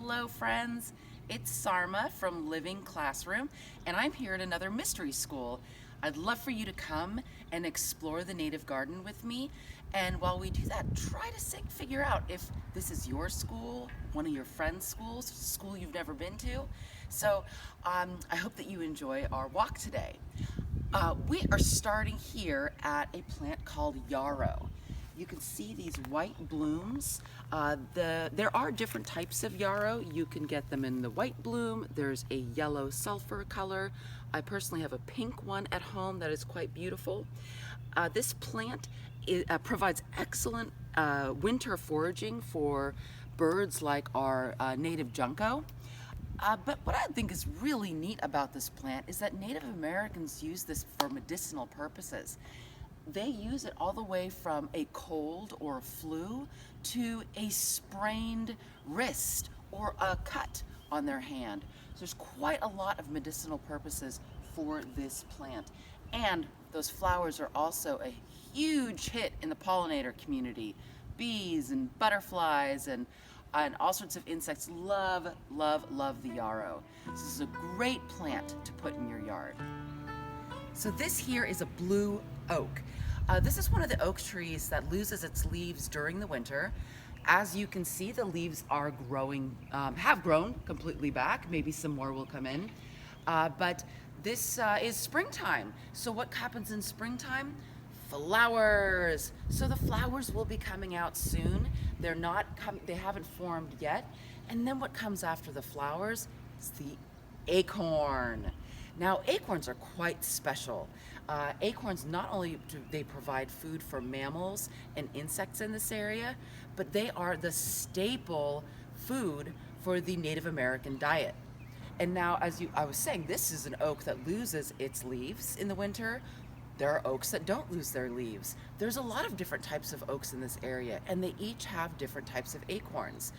Hello friends, it's Sarma from Living Classroom and I'm here at another mystery school. I'd love for you to come and explore the native garden with me, and while we do that, try to figure out if this is your school, one of your friends' schools, a school you've never been to. So I hope that you enjoy our walk today. We are starting here at a plant called yarrow. You can see these white blooms. There are different types of yarrow. You can get them in the white bloom. There's a yellow sulfur color. I personally have a pink one at home that is quite beautiful. This plant provides excellent winter foraging for birds like our native junco. But what I think is really neat about this plant is that Native Americans use this for medicinal purposes. They use it all the way from a cold or a flu to a sprained wrist or a cut on their hand. So there's quite a lot of medicinal purposes for this plant. And those flowers are also a huge hit in the pollinator community. Bees and butterflies and all sorts of insects love, love, love the yarrow. This is a great plant to put in your yard. So this here is a blue oak. This is one of the oak trees that loses its leaves during the winter. As you can see, the leaves are growing, have grown completely back. Maybe some more will come in. But this is springtime. So what happens in springtime? Flowers. So the flowers will be coming out soon. They haven't formed yet. And then what comes after the flowers is the acorn. Now, acorns are quite special. Acorns, not only do they provide food for mammals and insects in this area, but they are the staple food for the Native American diet. And now, I was saying, this is an oak that loses its leaves in the winter. There are oaks that don't lose their leaves. There's a lot of different types of oaks in this area, and they each have different types of acorns.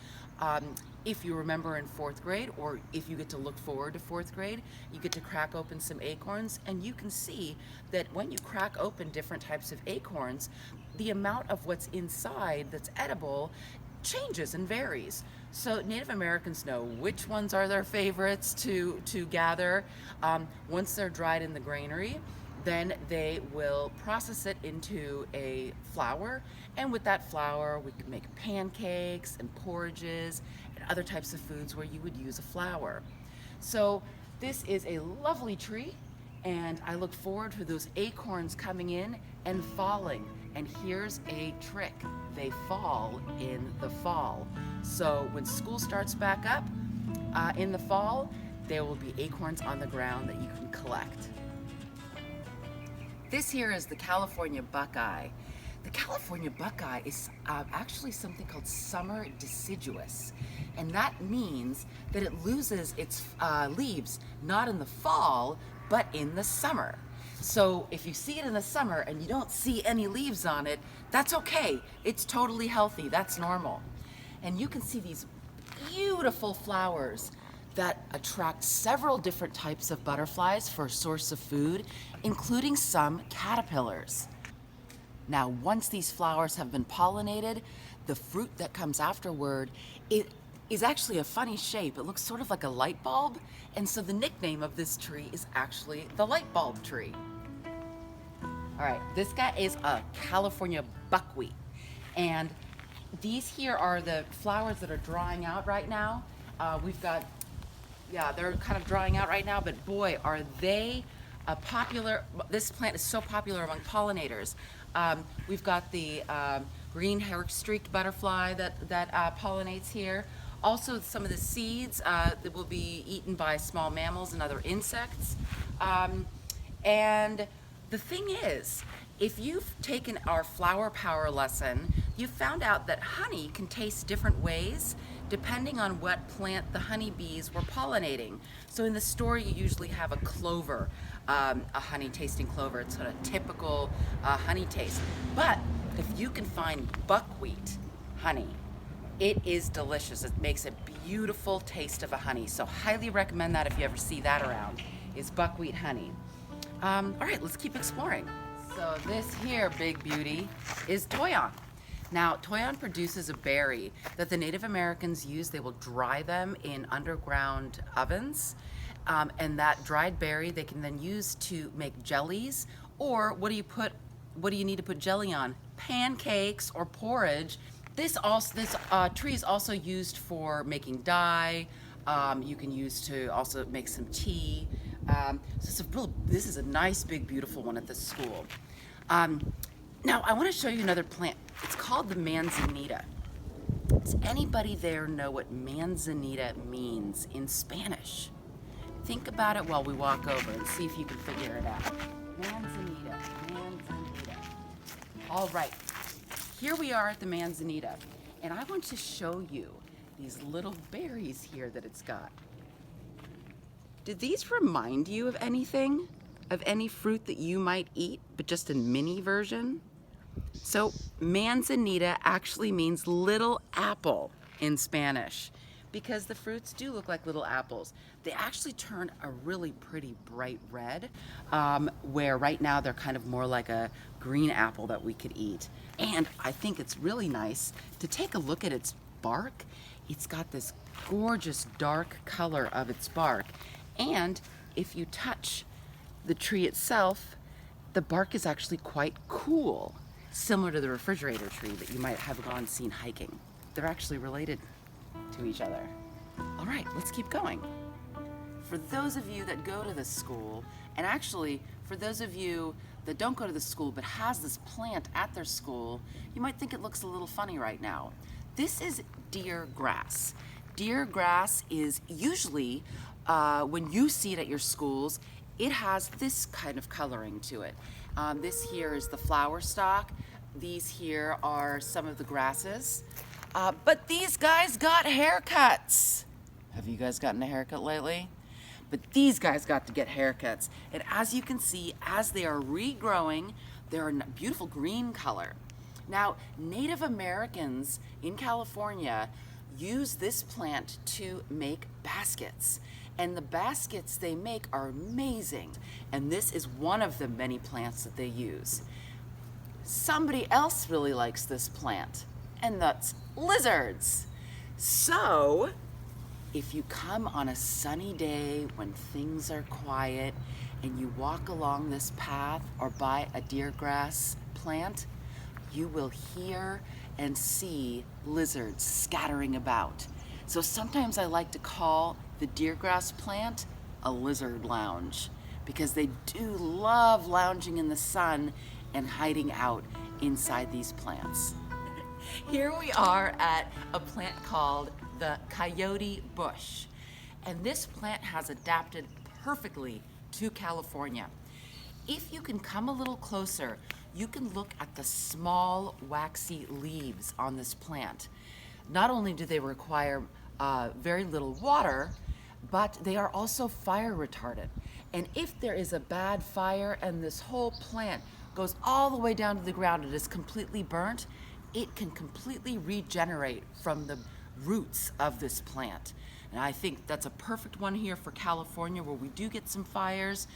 If you remember in 4th grade, or if you get to look forward to 4th grade, you get to crack open some acorns, and you can see that when you crack open different types of acorns, the amount of what's inside that's edible changes and varies. So Native Americans know which ones are their favorites to gather. Once they're dried in the granary, then they will process it into a flour, and with that flour we can make pancakes and porridges and other types of foods where you would use a flour. So this is a lovely tree, and I look forward to those acorns coming in and falling. And here's a trick: they fall in the fall. So when school starts back up in the fall, there will be acorns on the ground that you can collect. This here is the California buckeye. The California buckeye is actually something called summer deciduous, and that means that it loses its leaves not in the fall, but in the summer. So if you see it in the summer and you don't see any leaves on it, that's okay. It's totally healthy. That's normal. And you can see these beautiful flowers that attract several different types of butterflies for a source of food, including some caterpillars. Now, once these flowers have been pollinated, the fruit that comes afterward, it is actually a funny shape. It looks sort of like a light bulb, and so the nickname of this tree is actually the light bulb tree. All right, this guy is a California buckwheat, and these here are the flowers that are drying out right now. They're kind of drying out right now, but boy, are they popular. This plant is so popular among pollinators. We've got the green hair-streaked butterfly that pollinates here. Also, some of the seeds that will be eaten by small mammals and other insects. And the thing is, if you've taken our flower power lesson, you found out that honey can taste different ways depending on what plant the honeybees were pollinating. So in the store, you usually have a clover, a honey tasting clover. It's sort of typical honey taste. But if you can find buckwheat honey, it is delicious. It makes a beautiful taste of a honey. So highly recommend that if you ever see that around, is buckwheat honey. All right, let's keep exploring. So this here big beauty is toyon. Now, Toyon produces a berry that the Native Americans use. They will dry them in underground ovens. And that dried berry they can then use to make jellies. Or what do you need to put jelly on? Pancakes or porridge. This tree is also used for making dye. You can use to also make some tea. This is a nice, big, beautiful one at this school. Now, I want to show you another plant. It's called the manzanita. Does anybody there know what manzanita means in Spanish? Think about it while we walk over and see if you can figure it out. Manzanita, manzanita. All right, here we are at the manzanita, and I want to show you these little berries here that it's got. Did these remind you of anything? Of any fruit that you might eat, but just in mini version? So manzanita actually means little apple in Spanish, because the fruits do look like little apples. They actually turn a really pretty bright red, where right now they're kind of more like a green apple that we could eat. And I think it's really nice to take a look at its bark. It's got this gorgeous dark color of its bark. And if you touch the tree itself, the bark is actually quite cool, similar to the refrigerator tree that you might have gone seen hiking. They're actually related to each other. All right, let's keep going. For those of you that go to this school, and actually for those of you that don't go to the school but has this plant at their school, you might think it looks a little funny right now. This is deer grass. Deer grass is usually, when you see it at your schools, it has this kind of coloring to it. This here is the flower stalk. These here are some of the grasses. But these guys got haircuts. Have you guys gotten a haircut lately? But these guys got to get haircuts. And as you can see, as they are regrowing, they're a beautiful green color. Now, Native Americans in California use this plant to make baskets. And the baskets they make are amazing. And this is one of the many plants that they use. Somebody else really likes this plant, and that's lizards. So, if you come on a sunny day when things are quiet and you walk along this path or by a deer grass plant, you will hear and see lizards scattering about. So sometimes I like to call the deergrass plant a lizard lounge, because they do love lounging in the sun and hiding out inside these plants. Here we are at a plant called the coyote bush, and this plant has adapted perfectly to California. If you can come a little closer, you can look at the small waxy leaves on this plant. Not only do they require very little water, but they are also fire retardant. And if there is a bad fire and this whole plant goes all the way down to the ground and is completely burnt, it can completely regenerate from the roots of this plant. And I think that's a perfect one here for California, where we do get some fires,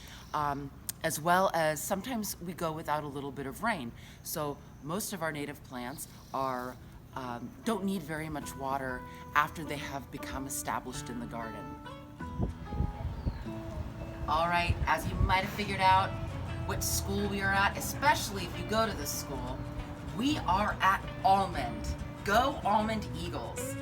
as well as sometimes we go without a little bit of rain. So most of our native plants are don't need very much water after they have become established in the garden. All right, as you might have figured out what school we are at, especially if you go to this school, we are at Almond. Go Almond Eagles.